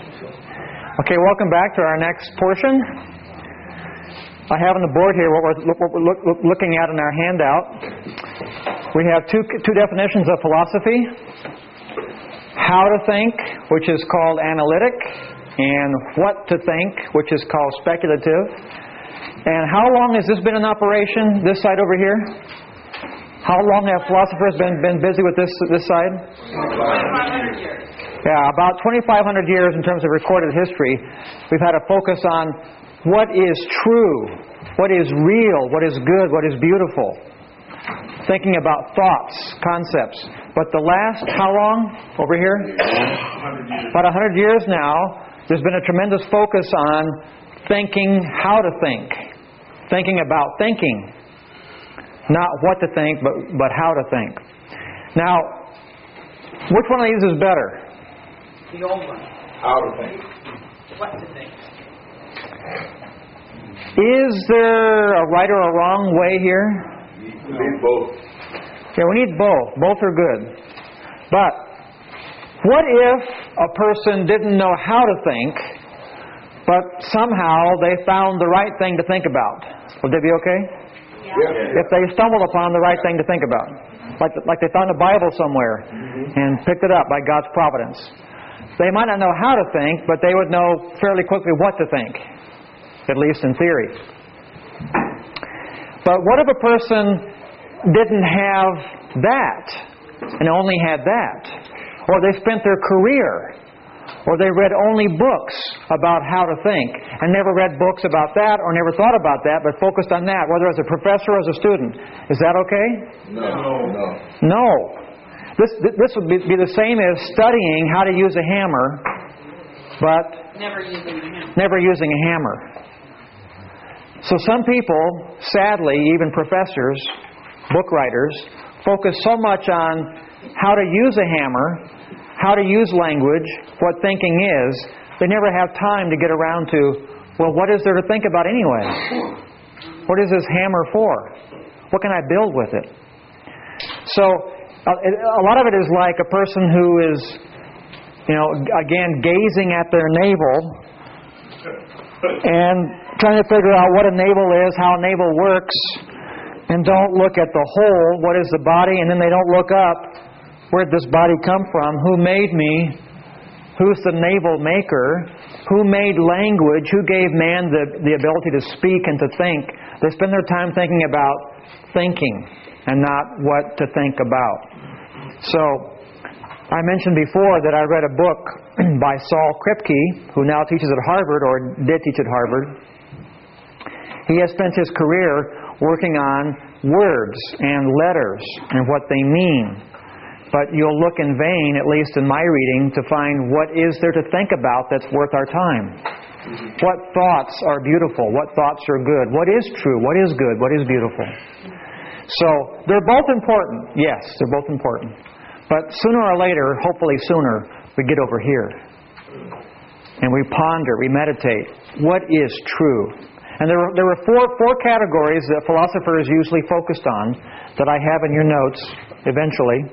Okay, welcome back to our next portion. I have on the board here what we're looking at in our handout. We have two definitions of philosophy. How to think, which is called analytic, and what to think, which is called speculative. And how long has this been in operation, this side over here? How long have philosophers been busy with this side? 2,500 years. Yeah, about 2,500 years in terms of recorded history. We've had a focus on what is true, what is real, what is good, what is beautiful. Thinking about thoughts, concepts. But the last, how long? Over here? 100 years. About 100 years now, there's been a tremendous focus on thinking how to think. Thinking about thinking. Not what to think, but how to think. Now, which one of these is better? The old one. How to think. What to think. Is there a right or a wrong way here? We need both. Yeah, we need both. Both are good. But what if a person didn't know how to think, but somehow they found the right thing to think about? Would that be okay? Yeah. If they stumbled upon the right thing to think about. Like they found a Bible somewhere and picked it up by God's providence. They might not know how to think, but they would know fairly quickly what to think, at least in theory. But what if a person didn't have that and only had that? Or they spent their career, or they read only books about how to think and never read books about that or never thought about that, but focused on that, whether as a professor or as a student. Is that okay? No. This would be the same as studying how to use a hammer, but never using a hammer. So some people, sadly, even professors, book writers, focus so much on how to use a hammer, how to use language, what thinking is, they never have time to get around to, well, what is there to think about anyway? What is this hammer for? What can I build with it? So, a lot of it is like a person who is, again, gazing at their navel and trying to figure out what a navel is, how a navel works, and don't look at the whole, what is the body, and then they don't look up, where did this body come from, who made me, who's the navel maker, who made language, who gave man the ability to speak and to think. They spend their time thinking about thinking and not what to think about. So, I mentioned before that I read a book by Saul Kripke, who now teaches at Harvard, or did teach at Harvard. He has spent his career working on words and letters and what they mean. But you'll look in vain, at least in my reading, to find what is there to think about that's worth our time. What thoughts are beautiful? What thoughts are good? What is true? What is good? What is beautiful? So, they're both important. Yes, they're both important. But sooner or later, hopefully sooner, we get over here. And we ponder, we meditate. What is true? And there were four categories that philosophers usually focused on that I have in your notes eventually.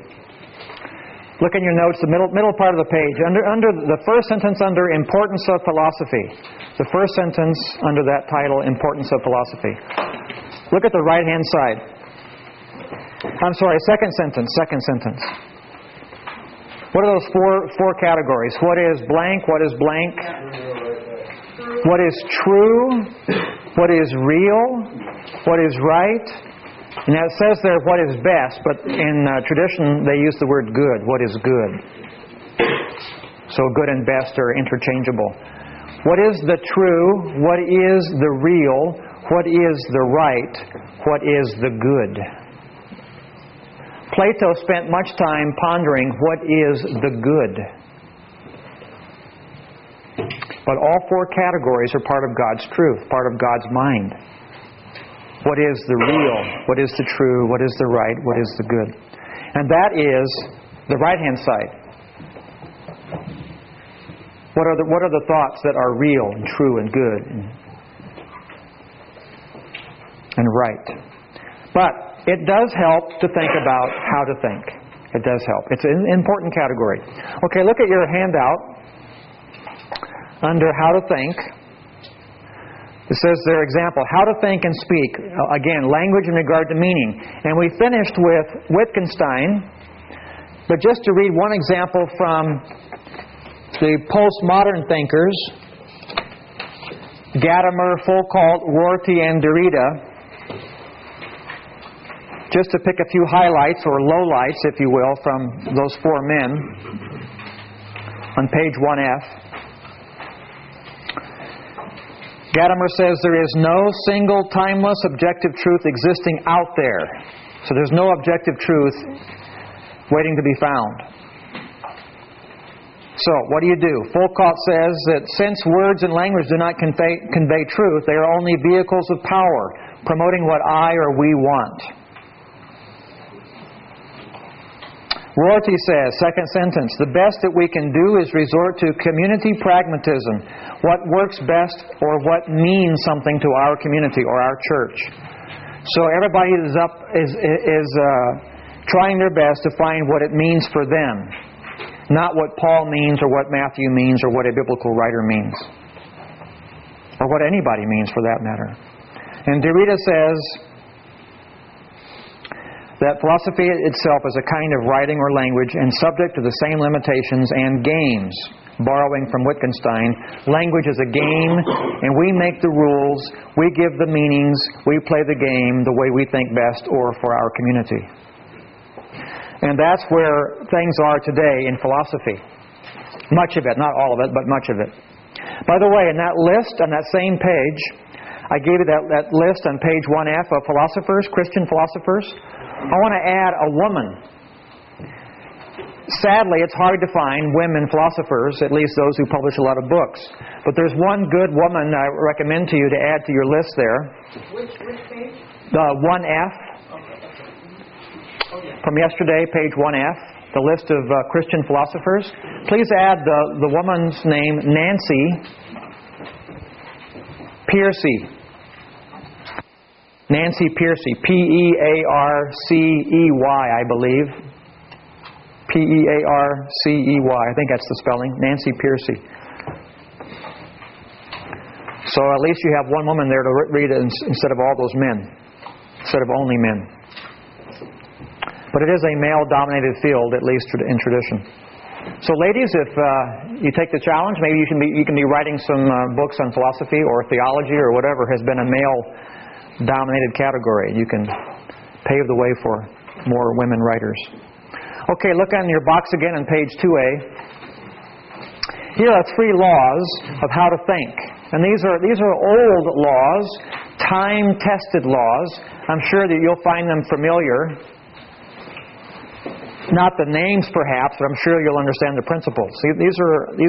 Look in your notes, the middle part of the page. Under the first sentence under Importance of Philosophy. The first sentence under that title, Importance of Philosophy. Look at the right-hand side. Second sentence. What are those four categories? What is blank? What is blank? What is true? What is real? What is right? Now it says there what is best, but in tradition they use the word good. What is good? So good and best are interchangeable. What is the true? What is the real? What is the right? What is the good? Plato spent much time pondering what is the good. But all four categories are part of God's truth, part of God's mind. What is the real? What is the true? What is the right? What is the good? And that is the right-hand side. What are the thoughts that are real and true and good and right? But it does help to think about how to think. It does help. It's an important category. Okay, look at your handout. under how to think. It says their example, how to think and speak. Again, language in regard to meaning. And we finished with Wittgenstein. But just to read one example from the postmodern thinkers, Gadamer, Foucault, Rorty, and Derrida. Just to pick a few highlights, or lowlights, if you will, from those four men on page 1F. Gadamer says there is no single timeless objective truth existing out there. So there's no objective truth waiting to be found. So what do? Foucault says that since words and language do not convey truth, they are only vehicles of power, promoting what I or we want. Rorty says, second sentence, the best that we can do is resort to community pragmatism, what works best or what means something to our community or our church. So everybody is trying their best to find what it means for them, not what Paul means or what Matthew means or what a biblical writer means, or what anybody means for that matter. And Derrida says that philosophy itself is a kind of writing or language and subject to the same limitations and games. Borrowing from Wittgenstein, language is a game and we make the rules, we give the meanings, we play the game the way we think best or for our community. And that's where things are today in philosophy. Much of it, not all of it, but much of it. By the way, in that list, on that same page, I gave you that list on page 1F of philosophers, Christian philosophers. I want to add a woman. Sadly, it's hard to find women philosophers, at least those who publish a lot of books. But there's one good woman I recommend to you to add to your list there. Which page? 1F. From yesterday, page 1F, the list of Christian philosophers. Please add the woman's name, Nancy Pearcey. Nancy Pearcey, P-E-A-R-C-E-Y, I believe. P-E-A-R-C-E-Y, I think that's the spelling. Nancy Pearcey. So at least you have one woman there to read it instead of all those men, instead of only men. But it is a male-dominated field, at least in tradition. So ladies, if you take the challenge, maybe you can be writing some books on philosophy or theology or whatever has been a male-dominated category. You can pave the way for more women writers. Okay, look on your box again on page 2A. Here are 3 laws of how to think. And these are old laws, time-tested laws. I'm sure that you'll find them familiar. Not the names, perhaps, but I'm sure you'll understand the principles. See, these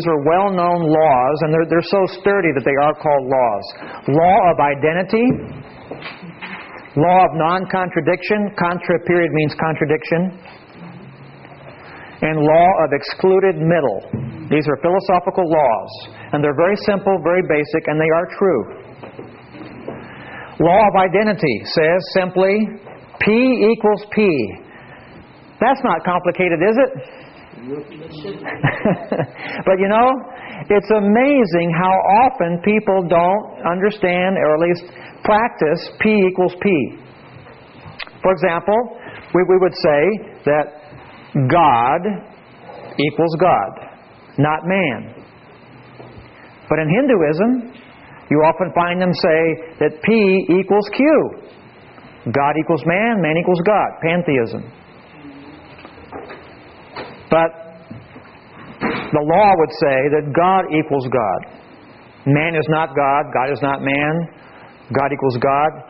are well-known laws, and they're so sturdy that they are called laws. Law of identity, law of non-contradiction. Contra period means contradiction. And law of excluded middle. These are philosophical laws, and they're very simple, very basic, and they are true. Law of identity says simply, P equals P. That's not complicated, is it? But you know, it's amazing how often people don't understand, or at least practice, P equals P. For example, we would say that God equals God, not man. But in Hinduism, you often find them say that P equals Q. God equals man, man equals God. Pantheism. But the law would say that God equals God. Man is not God, God is not man. God equals God,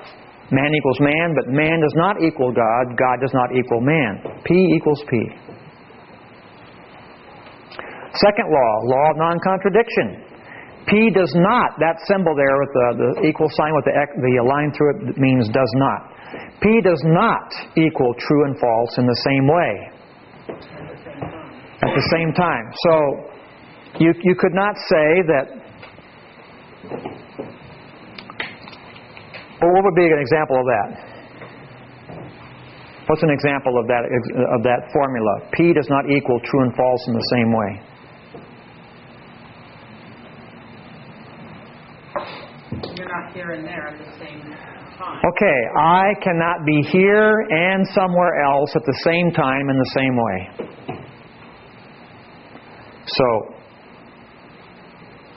man equals man, but man does not equal God, God does not equal man. P equals P. Second law, law of non-contradiction. P does not, that symbol there with the equal sign with the line through it means does not. P does not equal true and false in the same way. At the same time. So, you could not say that... Well, what would be an example of that? What's an example of that formula? P does not equal true and false in the same way. you're not here and there at the same time. Okay, I cannot be here and somewhere else at the same time in the same way. So,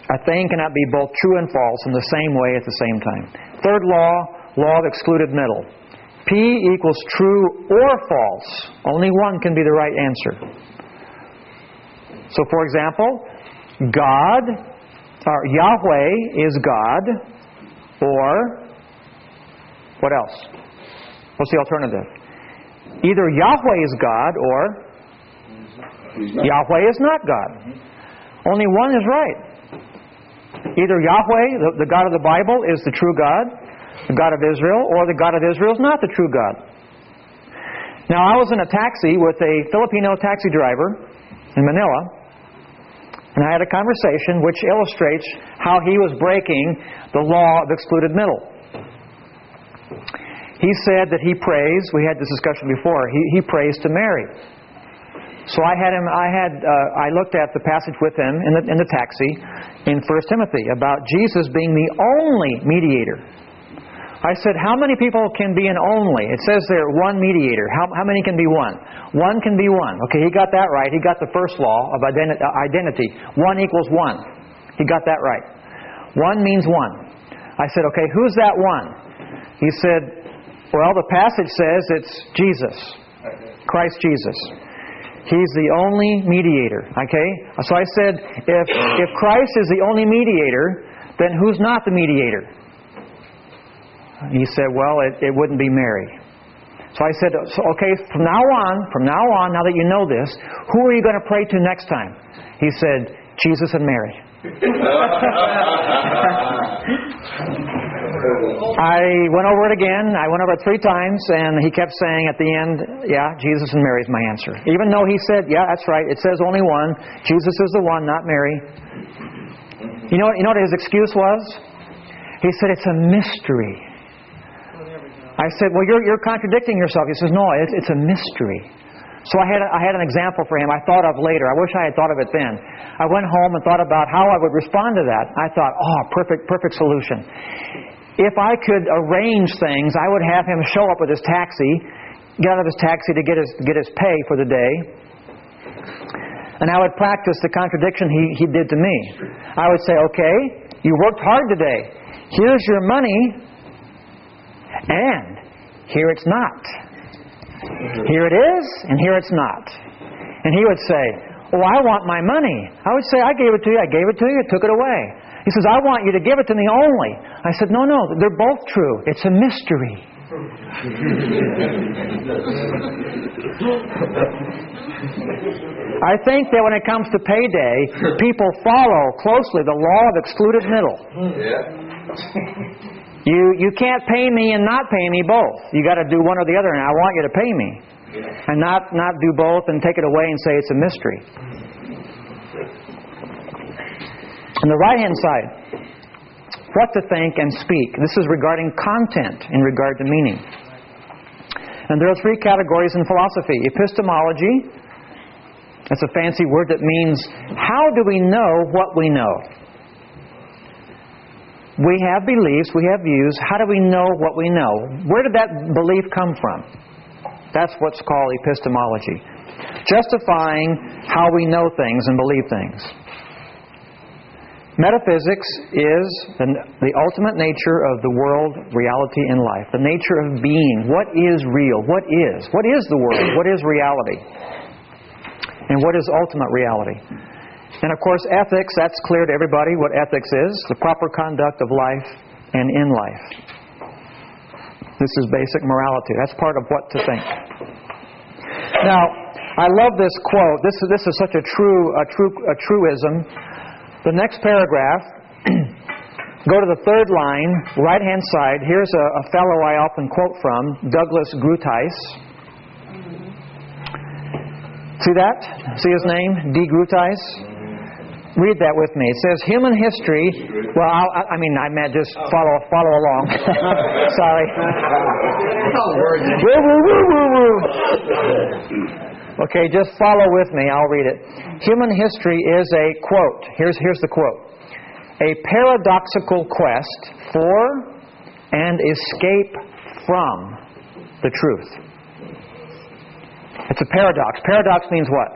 a thing cannot be both true and false in the same way at the same time. Third law, law of excluded middle. P equals true or false. Only one can be the right answer. So, for example, God, or Yahweh is God, or what else? What's the alternative? Either Yahweh is God, or Yahweh is not God. Only one is right. Either Yahweh, the God of the Bible, is the true God, the God of Israel, or the God of Israel is not the true God. Now, I was in a taxi with a Filipino taxi driver in Manila, and I had a conversation which illustrates how he was breaking the law of excluded middle. He said that he prays, we had this discussion before, he prays to Mary. So I looked at the passage with him in the taxi in 1 Timothy about Jesus being the only mediator. I said, how many people can be an only? It says there, one mediator. How many can be one? One can be one. Okay, he got that right. He got the first law of identity. One equals one. He got that right. One means one. I said, okay, who's that one? He said, well, the passage says it's Jesus. Christ Jesus. He's the only mediator. Okay? So I said, if Christ is the only mediator, then who's not the mediator? He said, well, it wouldn't be Mary. So I said, okay, from now on, now that you know this, who are you going to pray to next time? He said, Jesus and Mary. I went over it again. I went over it 3 times, and he kept saying at the end, yeah, Jesus and Mary is my answer. Even though he said, yeah, that's right, it says only one. Jesus is the one, not Mary. You know what his excuse was? He said, it's a mystery. I said, well, you're contradicting yourself. He says, no, it's a mystery. So I had an example for him I thought of later. I wish I had thought of it then. I went home and thought about how I would respond to that. I thought, perfect solution. If I could arrange things, I would have him show up with his taxi, get out of his taxi to get his pay for the day, and I would practice the contradiction he did to me. I would say, okay, you worked hard today. Here's your money. And here it's not. Here it is, and here it's not. And he would say, oh, I want my money. I would say, I gave it to you, took it away. He says, I want you to give it to me only. I said, no, they're both true. It's a mystery. I think that when it comes to payday, people follow closely the law of excluded middle. You can't pay me and not pay me both. You got to do one or the other, and I want you to pay me. And not do both and take it away and say it's a mystery. On the right-hand side, what to think and speak. This is regarding content in regard to meaning. And there are 3 categories in philosophy. Epistemology, that's a fancy word that means, how do we know what we know? We have beliefs, we have views. How do we know what we know? Where did that belief come from? That's what's called epistemology. Justifying how we know things and believe things. Metaphysics is the ultimate nature of the world, reality, and life. The nature of being. What is real? What is? What is the world? What is reality? And what is ultimate reality? And of course, ethics, that's clear to everybody what ethics is. The proper conduct of life and in life. This is basic morality. That's part of what to think. Now, I love this quote. This is such a truism. The next paragraph, go to the 3rd line, right-hand side. Here's a fellow I often quote from, Douglas Groothuis. See that? See his name? D. Groothuis? Read that with me. It says, human history... Well, I meant just follow along. Sorry. Woo, woo, woo, woo, woo. Okay, just follow with me. I'll read it. Human history is a, quote, here's the quote, a paradoxical quest for and escape from the truth. It's a paradox. Paradox means what?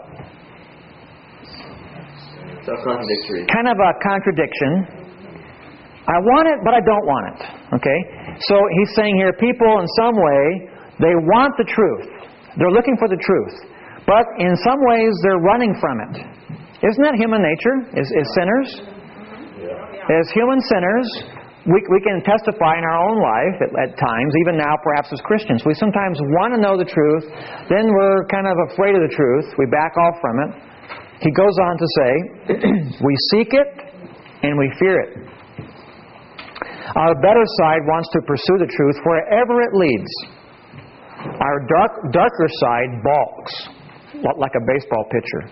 Self-contradictory. Kind of a contradiction. I want it, but I don't want it. Okay? So he's saying here, people in some way, they want the truth. They're looking for the truth. But in some ways, they're running from it. Isn't that human nature? As sinners? As human sinners, we can testify in our own life at times, even now perhaps as Christians. We sometimes want to know the truth, then we're kind of afraid of the truth. We back off from it. He goes on to say, we seek it and we fear it. Our better side wants to pursue the truth wherever it leads. Our darker side balks, like a baseball pitcher.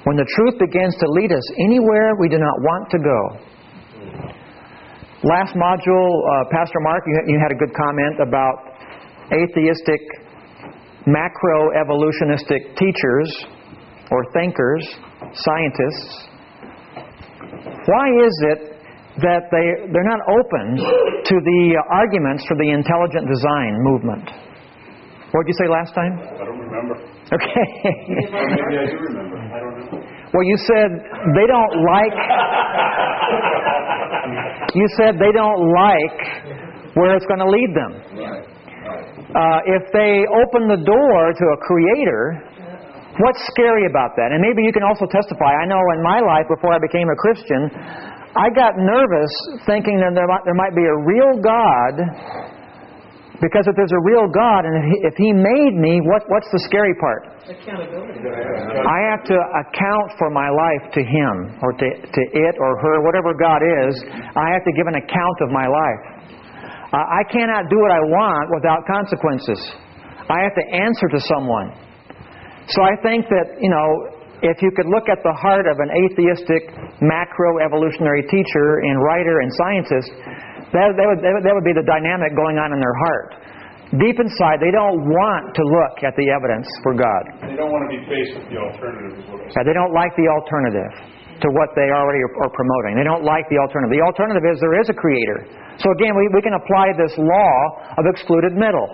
When the truth begins to lead us anywhere we do not want to go. Last module, Pastor Mark, you had a good comment about atheistic, macroevolutionistic teachers or thinkers, scientists. Why is it that they're not open to the arguments for the intelligent design movement? What did you say last time? I don't remember. Okay. Or maybe I do remember. I don't know. Well, you said they don't like... You said they don't like where it's going to lead them. Right. If they open the door to a creator, what's scary about that? And maybe you can also testify. I know in my life, before I became a Christian, I got nervous thinking that there might be a real God, because if there's a real God, and if He made me, what's the scary part? Accountability. I have to account for my life to Him, or to it or her, whatever God is. I have to give an account of my life. I cannot do what I want without consequences. I have to answer to someone. So I think that, if you could look at the heart of an atheistic, macroevolutionary teacher and writer and scientist, that would be the dynamic going on in their heart. Deep inside, they don't want to look at the evidence for God. They don't want to be faced with the alternative as well. They don't like the alternative to what they already are promoting. They don't like the alternative. The alternative is there is a creator. So again, we can apply this law of excluded middle.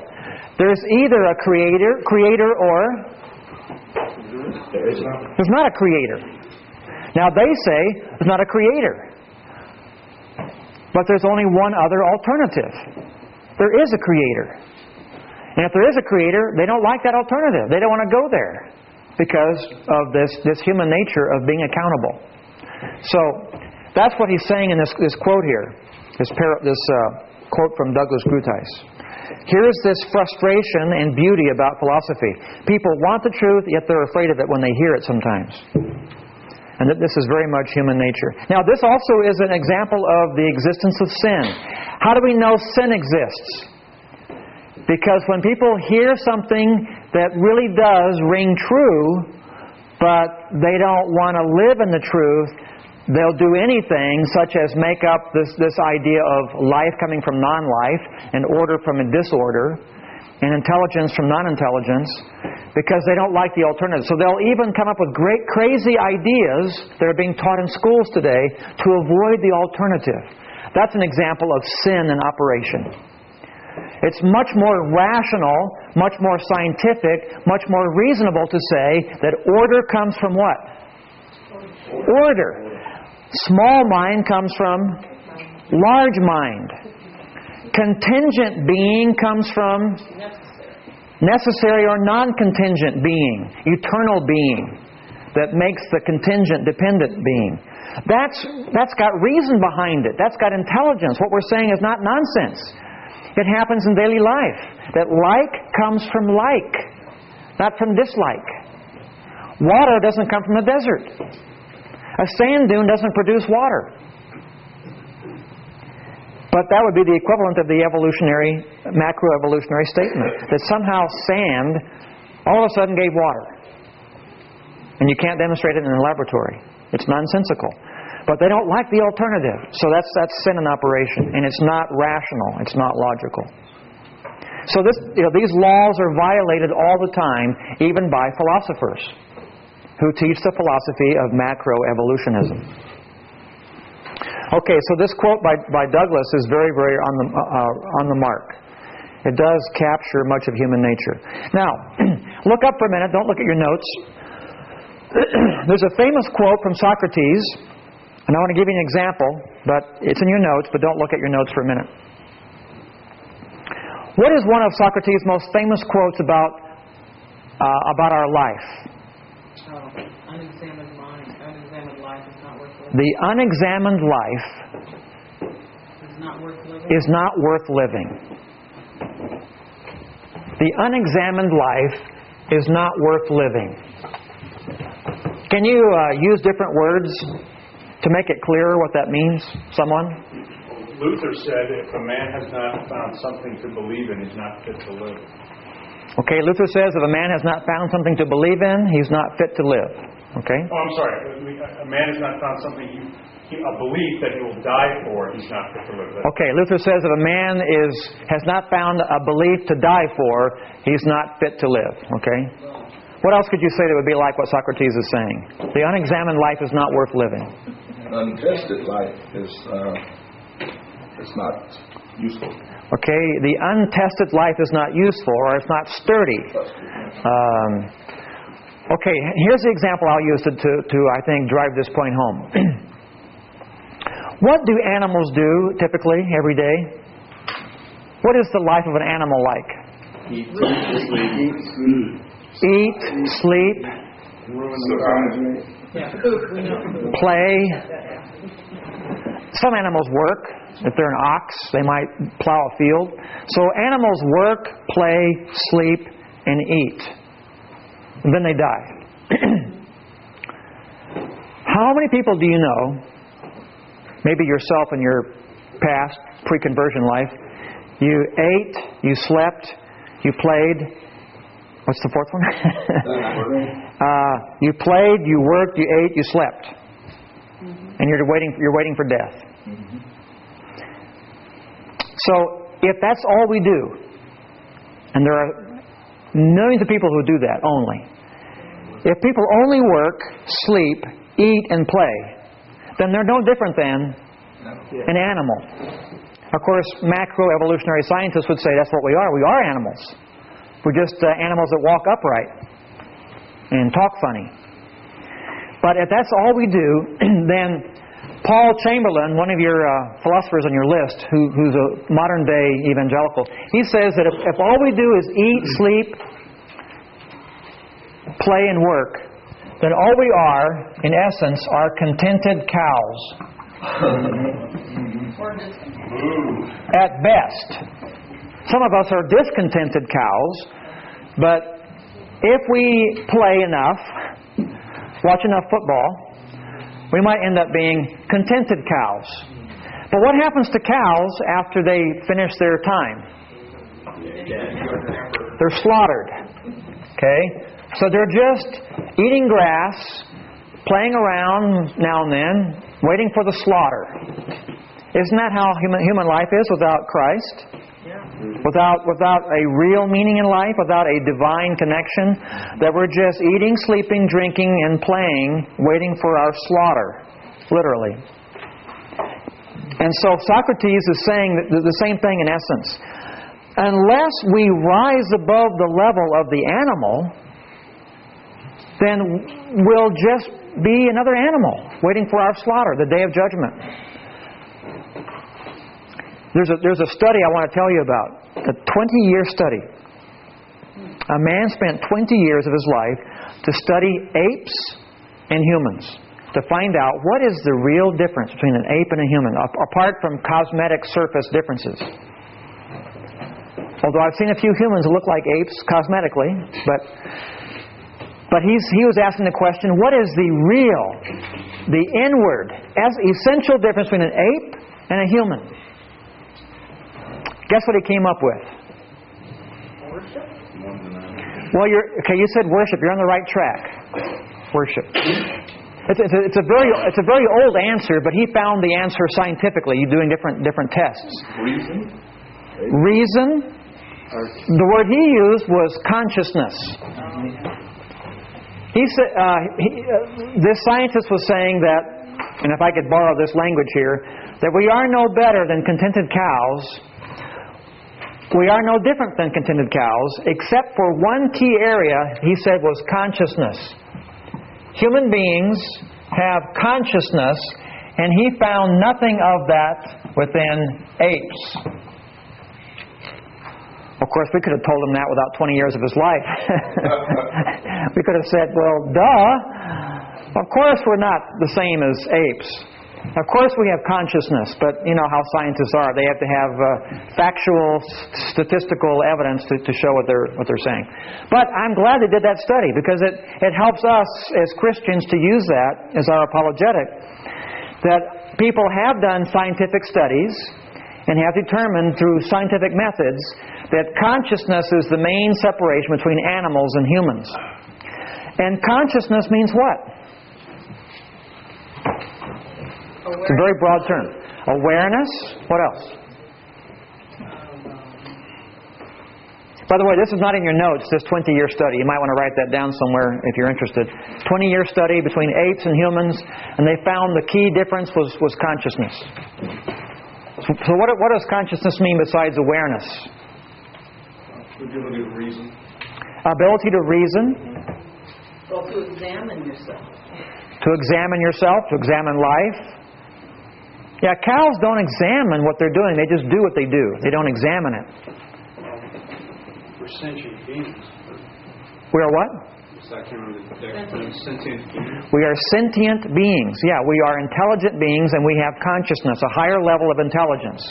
There's either a creator or... There's not a creator. Now they say there's not a creator. But there's only one other alternative. There is a creator. And if there is a creator, they don't like that alternative. They don't want to go there because of this human nature of being accountable. So that's what he's saying in this quote here, this quote from Douglas Grutais. Here's this frustration and beauty about philosophy. People want the truth, yet they're afraid of it when they hear it sometimes. And that this is very much human nature. Now, this also is an example of the existence of sin. How do we know sin exists? Because when people hear something that really does ring true, but they don't want to live in the truth, they'll do anything such as make up this idea of life coming from non-life, and order from a disorder, and intelligence from non-intelligence, because they don't like the alternative. So they'll even come up with great crazy ideas that are being taught in schools today to avoid the alternative. That's an example of sin in operation. It's much more rational, much more scientific, much more reasonable to say that order comes from what? Order. Small mind comes from large mind. Contingent being comes from necessary or non-contingent being, eternal being that makes the contingent dependent being. That's got reason behind it. That's got intelligence. What we're saying is not nonsense. It happens in daily life. That like comes from like, not from dislike. Water doesn't come from the desert. A sand dune doesn't produce water. But that would be the equivalent of the macroevolutionary statement. That somehow sand all of a sudden gave water. And you can't demonstrate it in a laboratory. It's nonsensical. But they don't like the alternative. So that's sin in operation. And it's not rational. It's not logical. So these laws are violated all the time, even by philosophers who teach the philosophy of macroevolutionism. Okay, so this quote by Douglas is very, very on the mark. It does capture much of human nature. Now, look up for a minute. Don't look at your notes. There's a famous quote from Socrates, and I want to give you an example, but it's in your notes, but don't look at your notes for a minute. What is one of Socrates' most famous quotes about our life? Unexamined mind, unexamined life is not worth living. The unexamined life Is not worth living. is not worth living. The unexamined life is not worth living. Can you use different words to make it clearer what that means? Someone? Luther said if a man has not found something to believe in, he's not fit to live. Okay, Luther says if a man has not found something to believe in, he's not fit to live. Okay? Oh, I'm sorry. A man has not found something, a belief that he will die for, he's not fit to live. Okay, Luther says if a man has not found a belief to die for, he's not fit to live. Okay? What else could you say that would be like what Socrates is saying? The unexamined life is not worth living. Untested life is not useful. Okay, the untested life is not useful, or it's not sturdy. Okay, here's the example I'll use to I think, drive this point home. What do animals do typically every day? What is the life of an animal like? Eat, sleep, play. Some animals work. If they're an ox, they might plow a field. So animals work, play, sleep, and eat. And then they die. How many people do you know, maybe yourself in your past pre-conversion life, you ate, you slept, you played. What's the fourth one? You played, you worked, you ate, you slept. And you're waiting for death. So, if that's all we do, and there are millions of people who do that only, if people only work, sleep, eat, and play, then they're no different than an animal. Of course, macroevolutionary scientists would say that's what we are. We are animals. We're just animals that walk upright and talk funny. But if that's all we do, then Paul Chamberlain, one of your philosophers on your list, who's a modern-day evangelical, he says that if all we do is eat, sleep, play, and work, then all we are, in essence, are contented cows. At best. Some of us are discontented cows, but if we play enough, watch enough football, we might end up being contented cows. But what happens to cows after they finish their time? They're slaughtered. Okay? So they're just eating grass, playing around now and then, waiting for the slaughter. Isn't that how human life is without Christ? Without a real meaning in life, without a divine connection, that we're just eating, sleeping, drinking, and playing, waiting for our slaughter, literally. And so Socrates is saying the same thing in essence. Unless we rise above the level of the animal, then we'll just be another animal, waiting for our slaughter, the day of judgment. There's a study I want to tell you about, a 20-year study. A man spent 20 years of his life to study apes and humans, to find out what is the real difference between an ape and a human, apart from cosmetic surface differences. Although I've seen a few humans that look like apes cosmetically, but he was asking the question, what is the real, the inward, essential difference between an ape and a human? Guess what he came up with? Worship? Well, you said worship. You're on the right track. Worship. It's a very old answer, but he found the answer scientifically. You're doing different tests. Reason. The word he used was consciousness. He said this scientist was saying that and if I could borrow this language here, that we are no better than contented cows. We are no different than contented cows, except for one key area, he said, was consciousness. Human beings have consciousness, and he found nothing of that within apes. Of course, we could have told him that without 20 years of his life. We could have said, well, duh. Of course we're not the same as apes. Of course we have consciousness, but you know how scientists are. They have to have factual, statistical evidence to show what they're saying. But I'm glad they did that study, because it helps us as Christians to use that as our apologetic. That people have done scientific studies and have determined through scientific methods that consciousness is the main separation between animals and humans. And consciousness means what? It's a very broad term. Awareness. What else? By the way, this is not in your notes, this 20-year study. You might want to write that down somewhere if you're interested. 20-year study between apes and humans, and they found the key difference was consciousness. So what does consciousness mean besides awareness? Ability to reason. Ability to reason. Well, to examine yourself. To examine yourself, to examine life. Yeah, cows don't examine what they're doing. They just do what they do. They don't examine it. We're sentient beings. We are what? Is that kind of the definition? Sentient beings? We are sentient beings. Yeah, we are intelligent beings, and we have consciousness, a higher level of intelligence.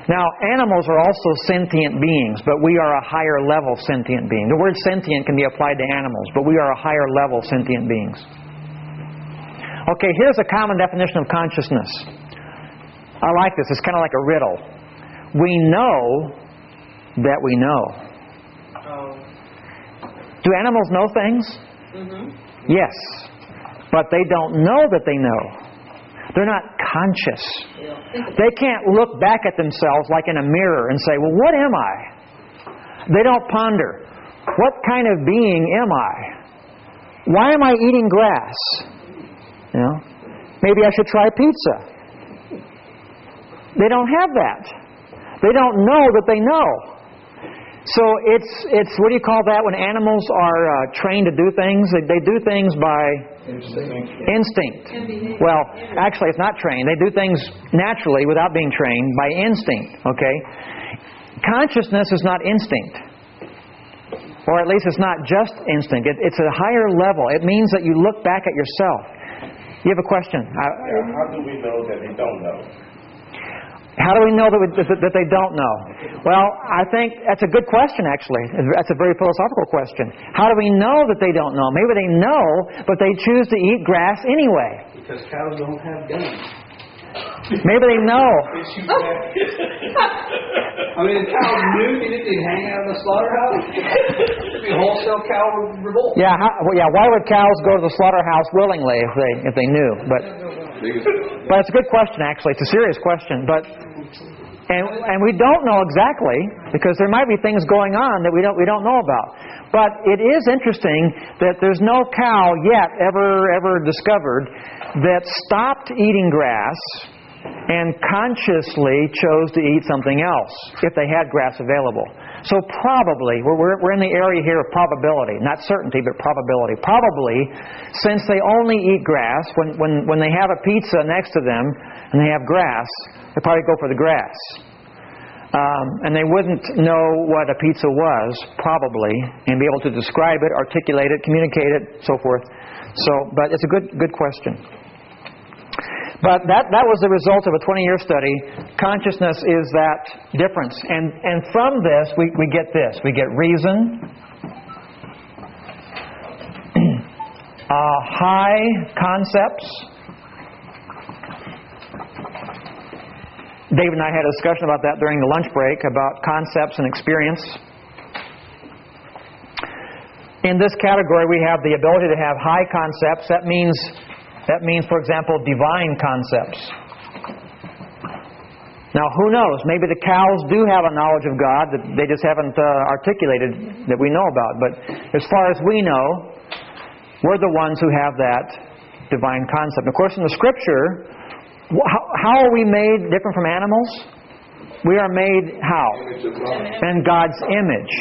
Now, animals are also sentient beings, but we are a higher level sentient being. The word sentient can be applied to animals, but we are a higher level sentient beings. Okay, here's a common definition of consciousness. I like this. It's kind of like a riddle. We know that we know. Oh. Do animals know things? Mm-hmm. Yes. But they don't know that they know. They're not conscious. They can't look back at themselves like in a mirror and say, well, what am I? They don't ponder. What kind of being am I? Why am I eating grass? You know, maybe I should try pizza. They don't have that. They don't know that they know. So it's what do you call that when animals are trained to do things? They do things by instinct. Well, actually it's not trained. They do things naturally without being trained by instinct. Okay? Consciousness is not instinct. Or at least it's not just instinct. It's a higher level. It means that you look back at yourself. You have a question? How do we know that they don't know? How do we know that they don't know? Well, I think that's a good question, actually. That's a very philosophical question. How do we know that they don't know? Maybe they know, but they choose to eat grass anyway. Because cows don't have guns. Maybe they know. I mean, if cows knew they'd hang out in the slaughterhouse. It'd be a wholesale cow revolt. Yeah, why would cows go to the slaughterhouse willingly if they knew? But it's a good question, actually. It's a serious question. And we don't know exactly, because there might be things going on that we don't know about. But it is interesting that there's no cow yet ever discovered that stopped eating grass and consciously chose to eat something else if they had grass available. So probably, we're in the area here of probability, not certainty, but probability. Probably, since they only eat grass, when they have a pizza next to them and they have grass, they probably go for the grass. And they wouldn't know what a pizza was, probably, and be able to describe it, articulate it, communicate it, so forth. But it's a good question. But that was the result of a 20-year study. Consciousness is that difference. And from this, we get this. We get reason, high concepts. David and I had a discussion about that during the lunch break, about concepts and experience. In this category, we have the ability to have high concepts. That means, for example, divine concepts. Now, who knows? Maybe the cows do have a knowledge of God that they just haven't articulated that we know about. But as far as we know, we're the ones who have that divine concept. Of course, in the Scripture, how are we made different from animals? We are made how? In God's image.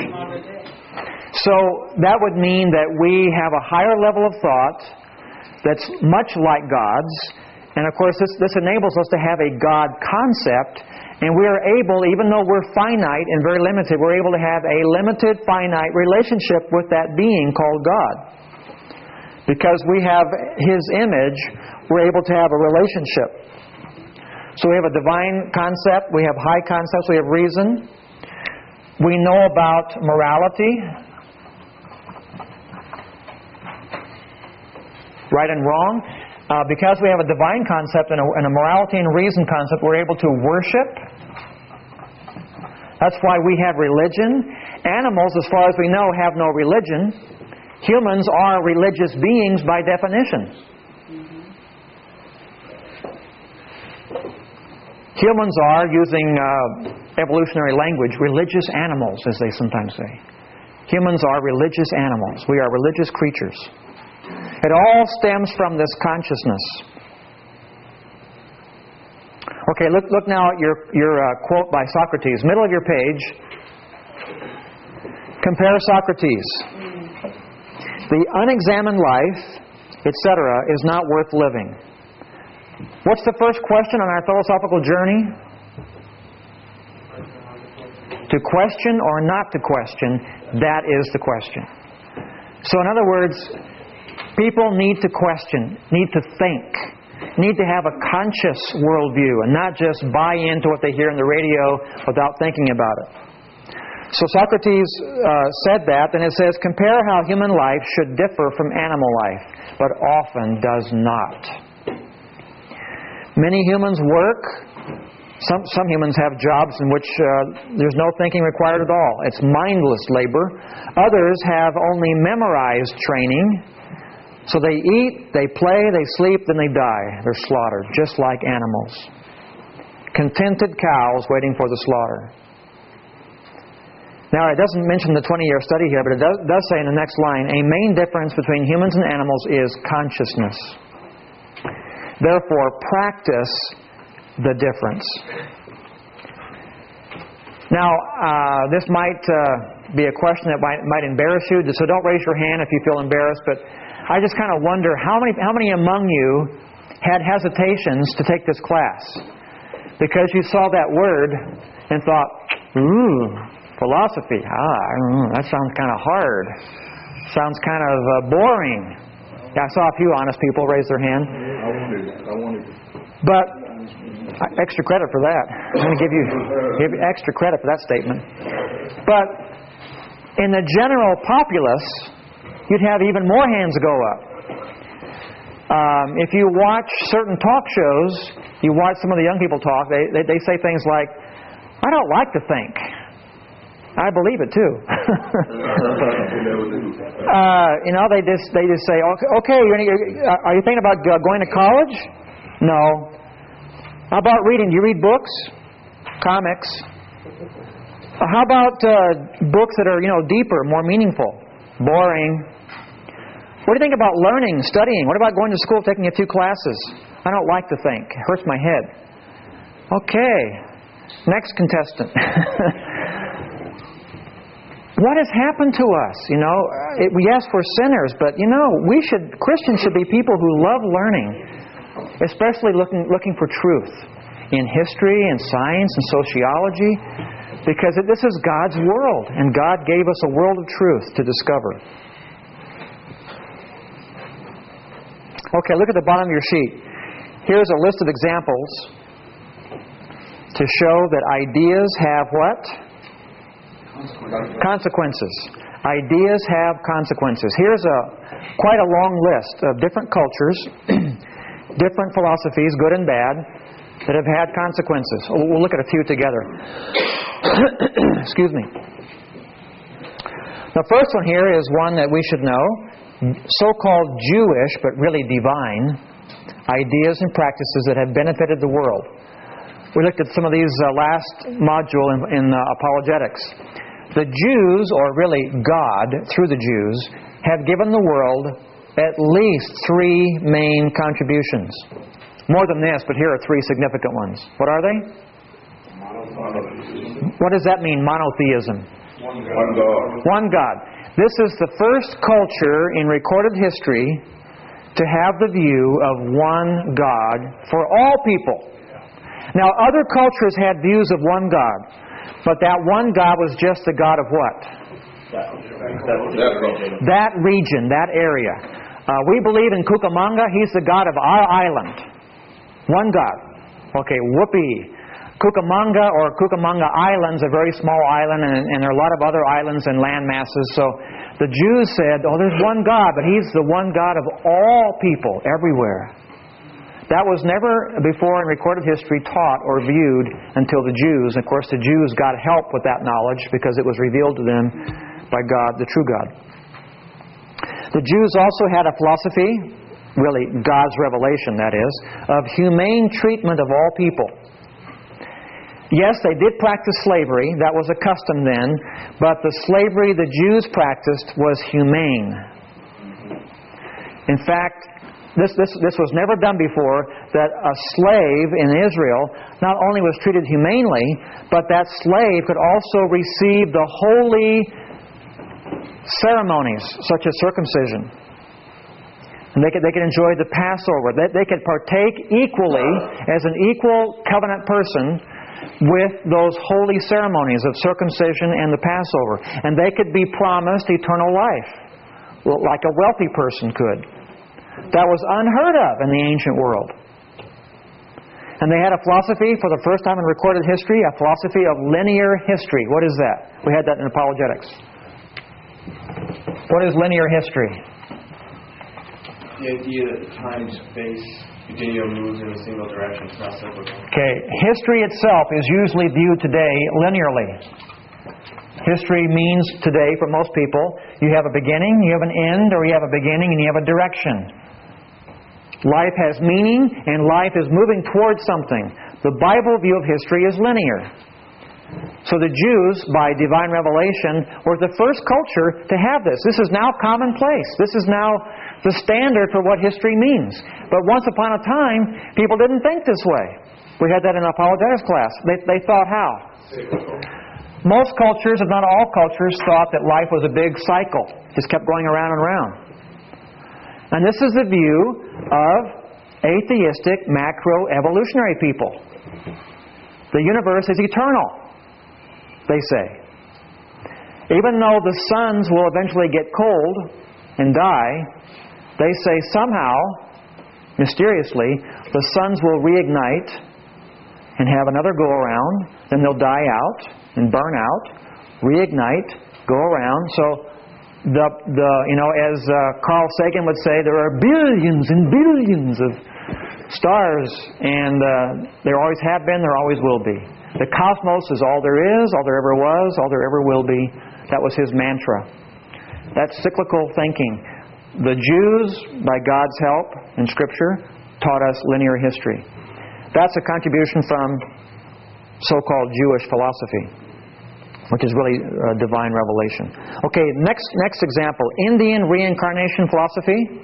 So that would mean that we have a higher level of thought that's much like God's. And of course, this enables us to have a God concept. And we are able, even though we're finite and very limited, we're able to have a limited, finite relationship with that being called God. Because we have His image, we're able to have a relationship. So we have a divine concept, we have high concepts, we have reason. We know about morality, right and wrong. Because we have a divine concept and a morality and reason concept, we're able to worship. That's why we have religion. Animals, as far as we know, have no religion. Humans are religious beings by definition. Humans are, using evolutionary language, religious animals, as they sometimes say. Humans are religious animals. We are religious creatures. It all stems from this consciousness. Okay, look now at your quote by Socrates. Middle of your page. Compare Socrates. The unexamined life, etc., is not worth living. What's the first question on our philosophical journey? To question or not to question, that is the question. So in other words, people need to question, need to think, need to have a conscious worldview and not just buy into what they hear on the radio without thinking about it. So Socrates said that, and it says, compare how human life should differ from animal life, but often does not. Many humans work. Some humans have jobs in which there's no thinking required at all. It's mindless labor. Others have only memorized training. So they eat, they play, they sleep, then they die. They're slaughtered, just like animals. Contented cows waiting for the slaughter. Now, it doesn't mention the 20-year study here, but it does say in the next line, a main difference between humans and animals is consciousness. Therefore, practice the difference. Now, this might be a question that might embarrass you, so don't raise your hand if you feel embarrassed, but I just kind of wonder, how many among you had hesitations to take this class? Because you saw that word and thought, ooh, philosophy, I don't know, that sounds kind of hard. Sounds kind of boring. Yeah, I saw a few honest people raise their hand. I wanted. But extra credit for that. I'm going to give you extra credit for that statement. But in the general populace, you'd have even more hands go up. If you watch certain talk shows, you watch some of the young people talk, they say things like, I don't like to think. I believe it too. They just say, okay, are you thinking about going to college? No. How about reading? Do you read books? Comics? How about books that are, deeper, more meaningful? Boring. What do you think about learning, studying? What about going to school, taking a few classes? I don't like to think. It hurts my head. Okay. Next contestant. What has happened to us? Yes, we're sinners, but Christians should be people who love learning, especially looking for truth in history and science and sociology, because this is God's world, and God gave us a world of truth to discover. Okay, look at the bottom of your sheet. Here's a list of examples to show that ideas have what? Consequences. Ideas have consequences. Here's quite a long list of different cultures, different philosophies, good and bad, that have had consequences. We'll look at a few together. Excuse me. The first one here is one that we should know. So-called Jewish, but really divine, ideas and practices that have benefited the world. We looked at some of these last module in apologetics. The Jews, or really God, through the Jews, have given the world at least 3 main contributions. More than this, but here are 3 significant ones. What are they? What does that mean, monotheism? One God. One God. This is the first culture in recorded history to have the view of one God for all people. Now, other cultures had views of one God, but that one God was just the God of what? That region, that area. We believe in Cucamonga. He's the God of our island. One God. Okay, whoopee. Cucamonga or Cucamonga Island's a very small island, and there are a lot of other islands and land masses. So the Jews said, oh, there's one God, but He's the one God of all people, everywhere. That was never before in recorded history taught or viewed until the Jews. Of course, the Jews got help with that knowledge because it was revealed to them by God, the true God. The Jews also had a philosophy, really God's revelation, that is, of humane treatment of all people. Yes, they did practice slavery. That was a custom then. But the slavery the Jews practiced was humane. In fact, this was never done before, that a slave in Israel not only was treated humanely, but that slave could also receive the holy ceremonies, such as circumcision. And they could enjoy the Passover. They could partake equally as an equal covenant person with those holy ceremonies of circumcision and the Passover. And they could be promised eternal life, like a wealthy person could. That was unheard of in the ancient world. And they had a philosophy, for the first time in recorded history, a philosophy of linear history. What is that? We had that in apologetics. What is linear history? The idea that time, space, continuum moves in a single direction. It's not cyclical. Okay, history itself is usually viewed today linearly. History means today, for most people, you have a beginning, you have an end, or you have a beginning and you have a direction. Life has meaning, and life is moving towards something. The Bible view of history is linear. So the Jews, by divine revelation, were the first culture to have this. This is now commonplace. This is now the standard for what history means. But once upon a time, people didn't think this way. We had that in apologetics class. They thought how? Most cultures, if not all cultures, thought that life was a big cycle. Just kept going around and around. And this is the view of atheistic macroevolutionary people. The universe is eternal, they say. Even though the suns will eventually get cold and die, they say somehow, mysteriously, the suns will reignite and have another go-around, then they'll die out and burn out, reignite, go around. So, as Carl Sagan would say, there are billions and billions of stars, and there always have been, there always will be. The cosmos is all there is, all there ever was, all there ever will be. That was his mantra. That's cyclical thinking. The Jews, by God's help in Scripture, taught us linear history. That's a contribution from so-called Jewish philosophy, which is really divine revelation. Okay, next example, Indian reincarnation philosophy.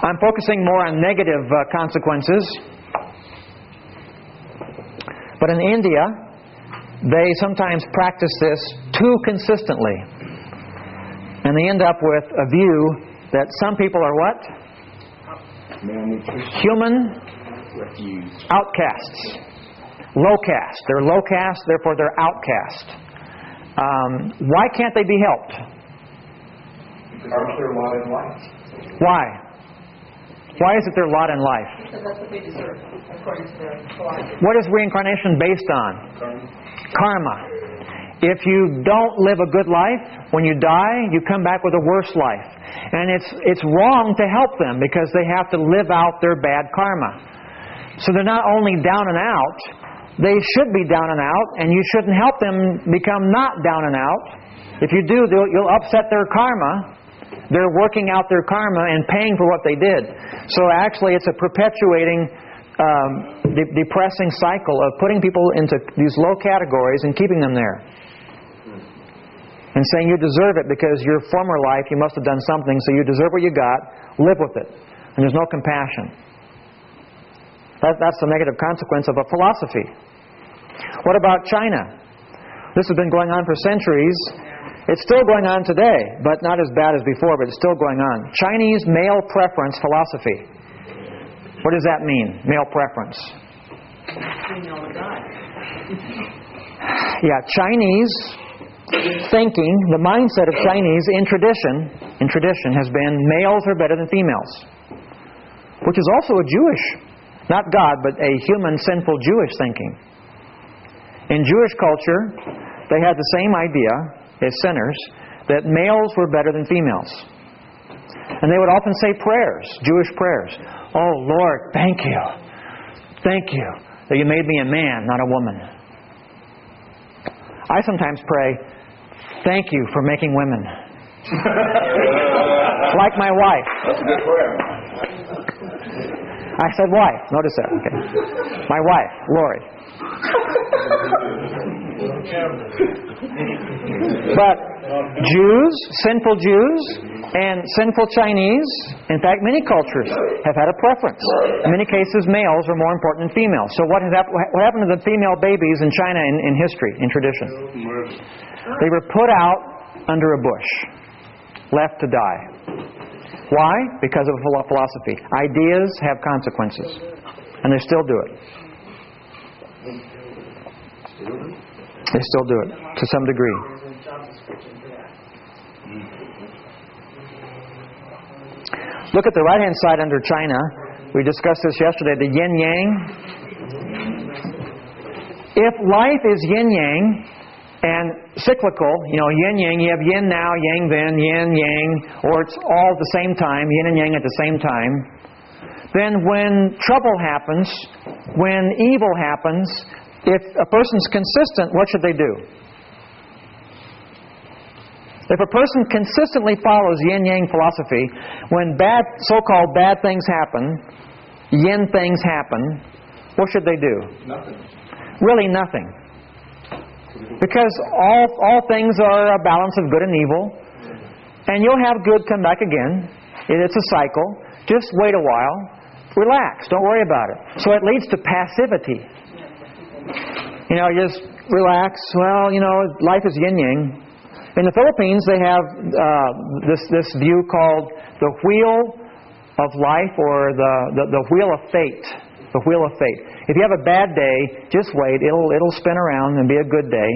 I'm focusing more on negative consequences. But in India, they sometimes practice this too consistently. And they end up with a view that some people are what? Human outcasts. Low caste. They're low caste, therefore they're outcast. Why can't they be helped? Aren't there a lot in life? Why? Why is it their lot in life? Because that's what they deserve, according to their philosophy. What is reincarnation based on? Karma. If you don't live a good life, when you die, you come back with a worse life. And it's wrong to help them because they have to live out their bad karma. So they're not only down and out, they should be down and out, and you shouldn't help them become not down and out. If you do, you'll upset their karma. They're working out their karma and paying for what they did. So actually it's a perpetuating, depressing cycle of putting people into these low categories and keeping them there. and saying you deserve it because your former life you must have done something, so you deserve what you got, live with it. And there's no compassion. That's the negative consequence of a philosophy. What about China? This has been going on for centuries. It's still going on today, but not as bad as before, but it's still going on. Chinese male preference philosophy. What does that mean, male preference? Female to God. Yeah, Chinese thinking, the mindset of Chinese in tradition has been males are better than females. Which is also a Jewish, not God, but a human sinful Jewish thinking. In Jewish culture, they had the same idea as sinners, that males were better than females. And they would often say prayers, Jewish prayers. Oh Lord, thank you. Thank you that you made me a man, not a woman. I sometimes pray, thank you for making women. Like my wife. That's a good prayer. I said wife. Notice that. Okay. My wife, Lori. But Jews, sinful Jews, and sinful Chinese, in fact, many cultures have had a preference. In many cases, males are more important than females. So what happened to the female babies in China in history, in tradition? They were put out under a bush, left to die. Why? Because of a philosophy. Ideas have consequences. And they still do it. They still do it, to some degree. Look at the right-hand side under China. We discussed this yesterday, the yin-yang. If life is yin-yang and cyclical, yin-yang, you have yin now, yang then, yin-yang, or it's all at the same time, yin and yang at the same time, then when trouble happens, when evil happens, if a person's consistent, what should they do? If a person consistently follows yin-yang philosophy, when so-called bad things happen, yin things happen, what should they do? Nothing. Really nothing. Because all things are a balance of good and evil, and you'll have good come back again. It's a cycle. Just wait a while. Relax. Don't worry about it. So it leads to passivity. Just relax. Well, life is yin-yang. In the Philippines, they have this view called the wheel of life, or the wheel of fate. The wheel of fate. If you have a bad day, just wait. It'll spin around and be a good day.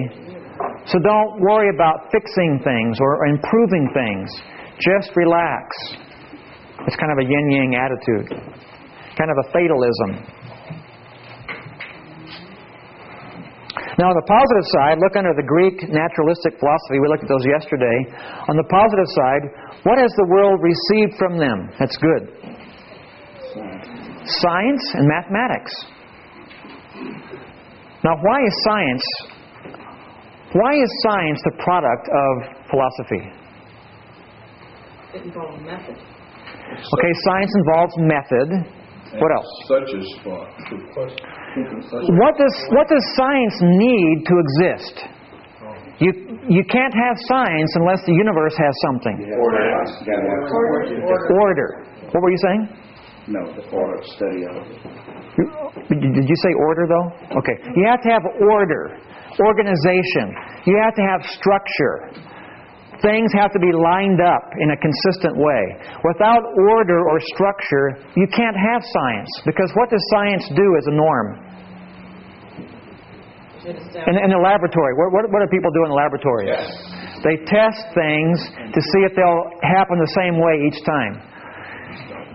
So don't worry about fixing things or improving things. Just relax. It's kind of a yin-yang attitude. Kind of a fatalism. Now, on the positive side, look under the Greek naturalistic philosophy. We looked at those yesterday. On the positive side, what has the world received from them? That's good. Science and mathematics. Now, why is science the product of philosophy? It involves method. Okay, science involves method. What else? Such as thought. What does science need to exist? You can't have science unless the universe has something. Order. What were you saying? No, the order of study of it. Did you say order, though? Okay. You have to have order, organization. You have to have structure. Things have to be lined up in a consistent way. Without order or structure, you can't have science. Because what does science do as a norm? In the laboratory. What do people do in the laboratories? Yes. They test things to see if they'll happen the same way each time.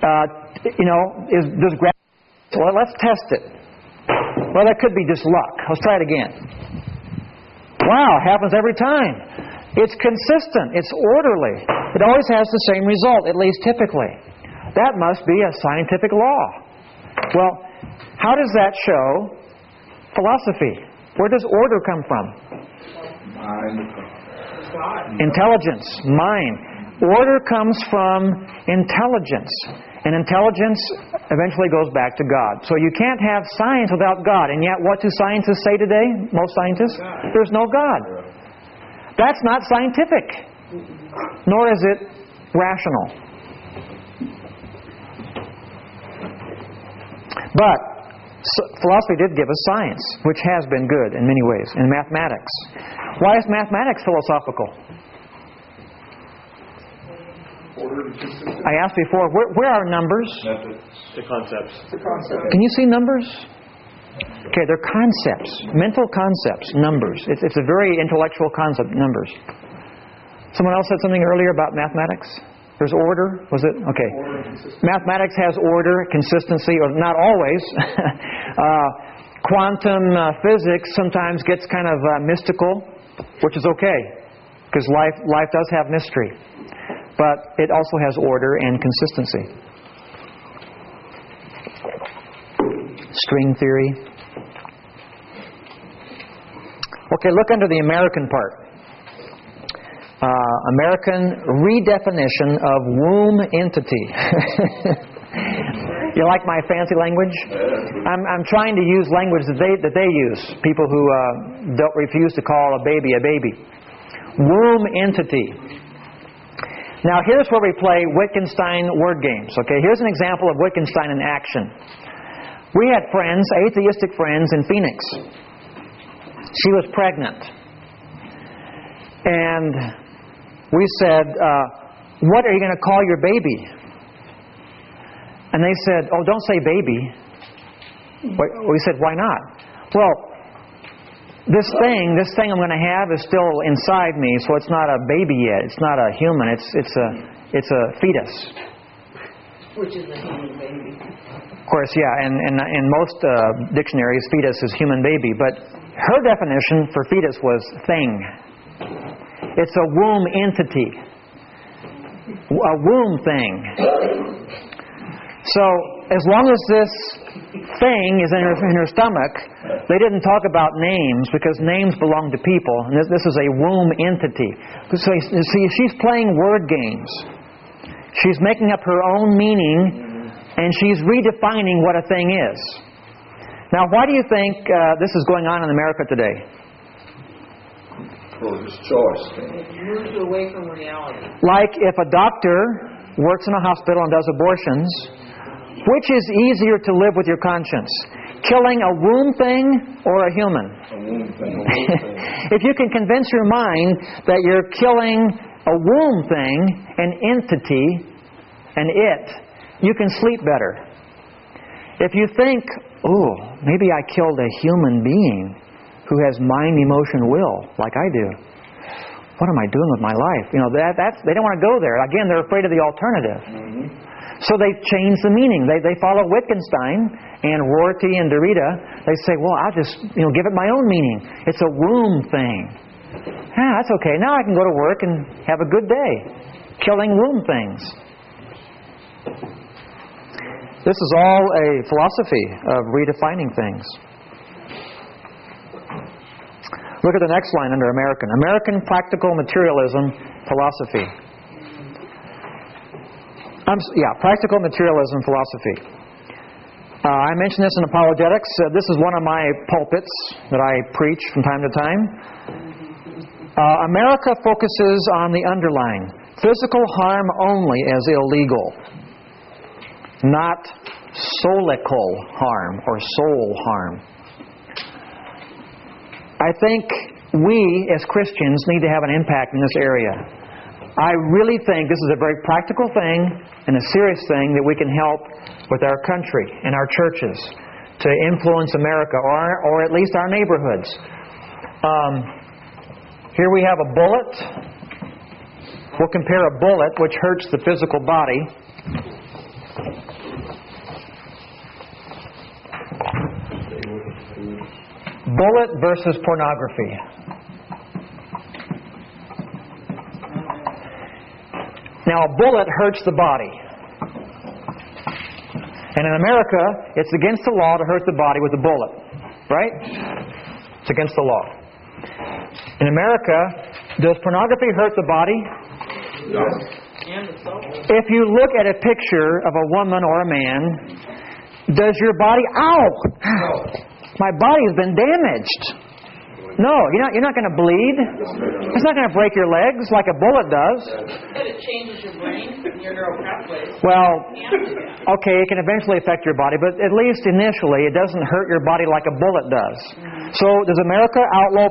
Does gravity... Well, let's test it. Well, that could be just luck. Let's try it again. Wow, it happens every time. It's consistent. It's orderly. It always has the same result, at least typically. That must be a scientific law. Well, how does that show philosophy? Where does order come from? Mind. Intelligence. Mind. Order comes from intelligence. And intelligence eventually goes back to God. So you can't have science without God. And yet, what do scientists say today? Most scientists? There's no God. That's not scientific, nor is it rational. But philosophy did give us science, which has been good in many ways, and mathematics. Why is mathematics philosophical? I asked before, where are numbers? The concepts. Can you see numbers? Okay, they're concepts, mental concepts, numbers. It's a very intellectual concept, numbers. Someone else said something earlier about mathematics? There's order, was it? Okay. Mathematics has order, consistency, or not always. Quantum physics sometimes gets kind of mystical, which is okay, because life does have mystery. But it also has order and consistency. String theory. Okay, look under the American part. American redefinition of womb entity. You like my fancy language? I'm trying to use language that they use. People who don't refuse to call a baby a baby. Womb entity. Now here's where we play Wittgenstein word games. Okay, here's an example of Wittgenstein in action. We had friends, atheistic friends in Phoenix. She was pregnant. And we said, what are you going to call your baby? And they said, oh, don't say baby. We said, why not? Well, this thing I'm going to have is still inside me, so it's not a baby yet. It's not a human. It's a fetus. Which is a human baby. Of course, yeah. And in most dictionaries, fetus is human baby. But her definition for fetus was thing. It's a womb entity. A womb thing. So, as long as this thing is in her stomach, they didn't talk about names because names belong to people. And this is a womb entity. So, you see, she's playing word games. She's making up her own meaning, and she's redefining what a thing is. Now, why do you think this is going on in America today? Religious choice. It moves away from reality. Like if a doctor works in a hospital and does abortions, which is easier to live with your conscience? Killing a womb thing or a human? A womb thing. If you can convince your mind that you're killing a womb thing, an entity, you can sleep better. If you think, oh, maybe I killed a human being who has mind, emotion, will, like I do. What am I doing with my life? You know, they don't want to go there. Again, they're afraid of the alternative. Mm-hmm. So they change the meaning. They follow Wittgenstein and Rorty and Derrida. They say, well, I'll just give it my own meaning. It's a womb thing. That's okay. Now I can go to work and have a good day. Killing womb things. This is all a philosophy of redefining things. Look at the next line under American. American practical materialism philosophy. Practical materialism philosophy. I mentioned this in apologetics. This is one of my pulpits that I preach from time to time. America focuses on the underlying. Physical harm only as illegal. Not solical harm or soul harm. I think we, as Christians, need to have an impact in this area. I really think this is a very practical thing and a serious thing that we can help with our country and our churches to influence America or at least our neighborhoods. Here we have a bullet. We'll compare a bullet, which hurts the physical body. Bullet versus pornography. Now, a bullet hurts the body. And in America, it's against the law to hurt the body with a bullet. Right? It's against the law. In America, does pornography hurt the body? Yes. And the soul. If you look at a picture of a woman or a man, does your body... Ow! My body has been damaged. No, you're not going to bleed. It's not going to break your legs like a bullet does. But it changes your brain and your neural pathways. Well, You can't do that. okay, it can eventually affect your body, but at least initially it doesn't hurt your body like a bullet does. So does America outlaw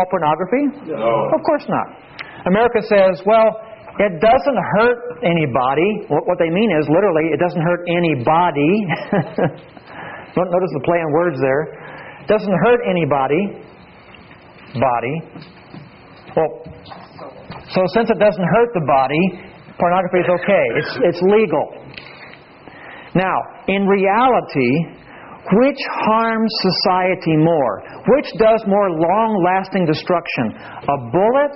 pornography? No. Of course not. America says, well, it doesn't hurt anybody. What they mean is literally, it doesn't hurt anybody. Notice the play on words there. It doesn't hurt anybody. Body. Well, so since it doesn't hurt the body, pornography is okay. It's legal. Now, in reality, which harms society more? Which does more long-lasting destruction? A bullet,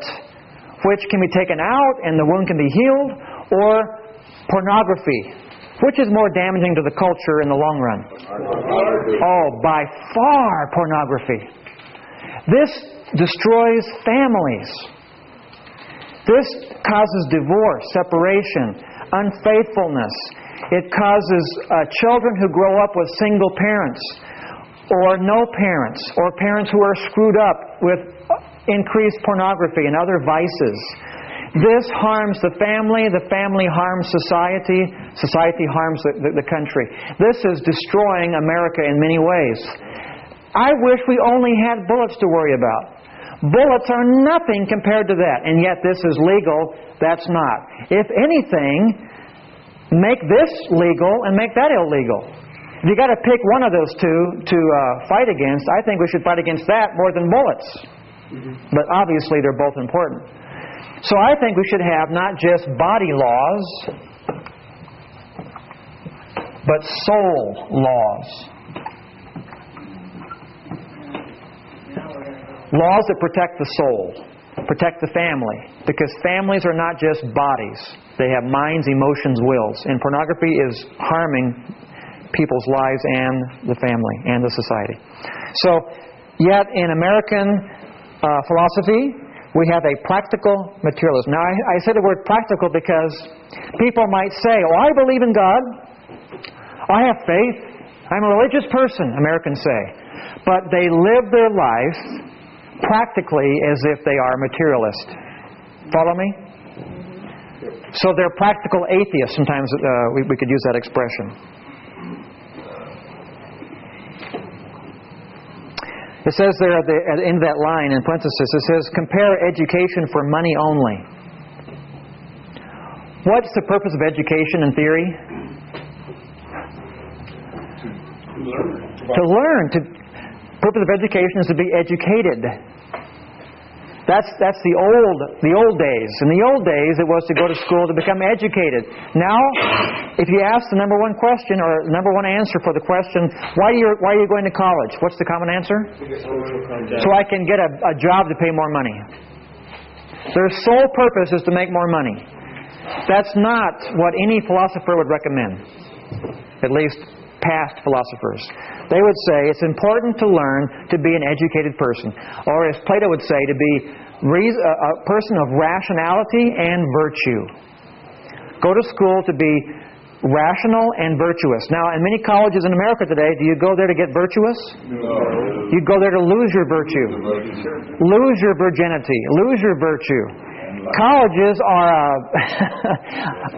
which can be taken out and the wound can be healed, or pornography, which is more damaging to the culture in the long run? Oh, by far pornography. This destroys families. This causes divorce, separation, unfaithfulness. It causes children who grow up with single parents or no parents, or parents who are screwed up with increased pornography and other vices. This harms the family harms society, society harms the country. This is destroying America in many ways. I wish we only had bullets to worry about. Bullets are nothing compared to that, and yet this is legal. That's not. If anything, make this legal and make that illegal. If you got to pick one of those two to fight against, I think we should fight against that more than bullets. But obviously they're both important. So I think we should have not just body laws, but soul laws. Laws that protect the soul, protect the family. Because families are not just bodies. They have minds, emotions, wills. And pornography is harming people's lives and the family and the society. So, yet in American philosophy, we have a practical materialism. Now, I say the word practical because people might say, oh, I believe in God. I have faith. I'm a religious person, Americans say. But they live their life practically as if they are materialist. Follow me? So they're practical atheists. Sometimes we could use that expression. It says there at the end of that line in parenthesis, it says, compare education for money only. What's the purpose of education in theory? To learn. The purpose of education is to be educated. That's the old days. In the old days, it was to go to school to become educated. Now, if you ask the number one question or number one answer for the question, why are you going to college? What's the common answer? So I can get a job to pay more money. Their sole purpose is to make more money. That's not what any philosopher would recommend. At least past philosophers. They would say it's important to learn to be an educated person. Or as Plato would say, to be a person of rationality and virtue. Go to school to be rational and virtuous. Now, in many colleges in America today, do you go there to get virtuous? No. You go there to lose your virtue. Lose your virginity. Lose your virtue. Colleges are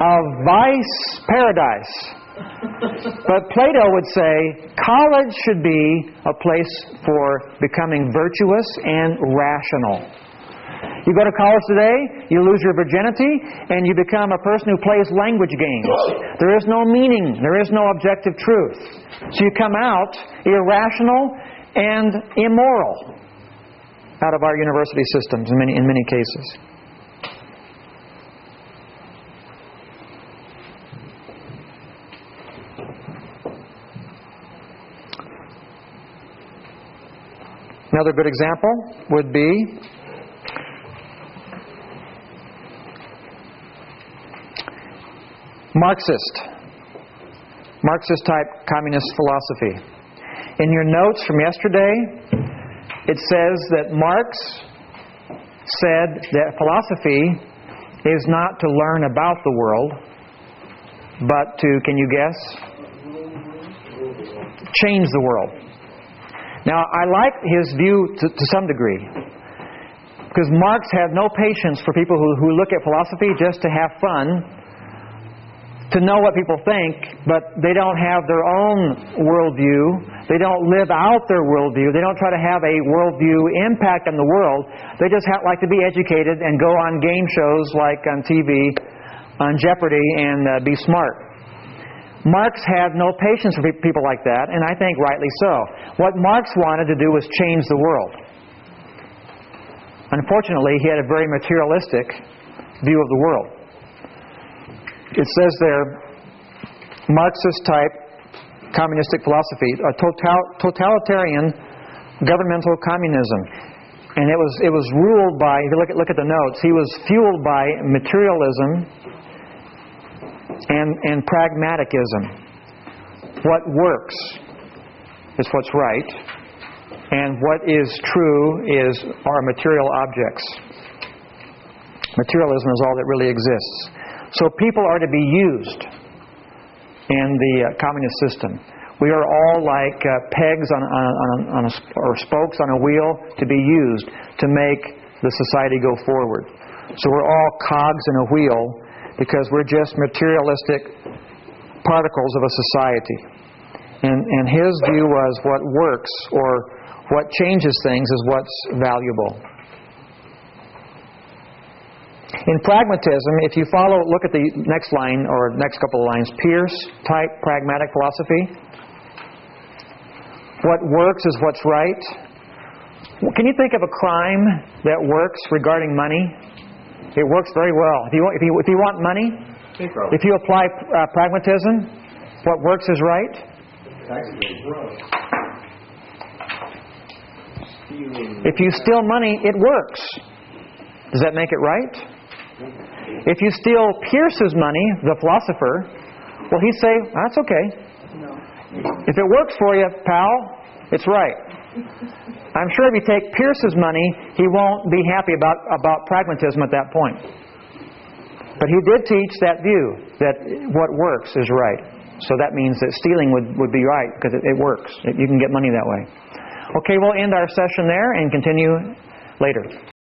a vice paradise. But Plato would say college should be a place for becoming virtuous and rational. You go to college today, you lose your virginity, and you become a person who plays language games. There is no meaning. There is no objective truth. So you come out irrational and immoral out of our university systems in many cases. Another good example would be Marxist type communist philosophy. In your notes from yesterday, it says that Marx said that philosophy is not to learn about the world, but to, can you guess? Change the world. Now, I like his view to some degree, because Marx had no patience for people who look at philosophy just to have fun, to know what people think, but they don't have their own worldview. They don't live out their worldview. They don't try to have a worldview impact on the world. They just like to be educated and go on game shows like on TV, on Jeopardy, and be smart. Marx had no patience for people like that, and I think rightly so. What Marx wanted to do was change the world. Unfortunately, he had a very materialistic view of the world. It says there, Marxist type communistic philosophy, a totalitarian governmental communism. And it was ruled by, if you look at the notes, he was fueled by materialism and pragmatism. What works is what's right, and what is true are material objects. Materialism is all that really exists. So people are to be used in the communist system. We are all like pegs or spokes on a wheel to be used to make the society go forward. So we're all cogs in a wheel because we're just materialistic particles of a society. And his view was what works or what changes things is what's valuable. In pragmatism, if you look at the next line or next couple of lines, Peirce-type pragmatic philosophy. What works is what's right. Can you think of a crime that works regarding money? It works very well. If you want money, if you apply pragmatism, what works is right. If you steal money, it works. Does that make it right? If you steal Peirce's money, the philosopher, will he say, that's okay. No. If it works for you, pal, it's right. I'm sure if you take Peirce's money, he won't be happy about pragmatism at that point. But he did teach that view, that what works is right. So that means that stealing would be right, because it works. You can get money that way. Okay, we'll end our session there and continue later.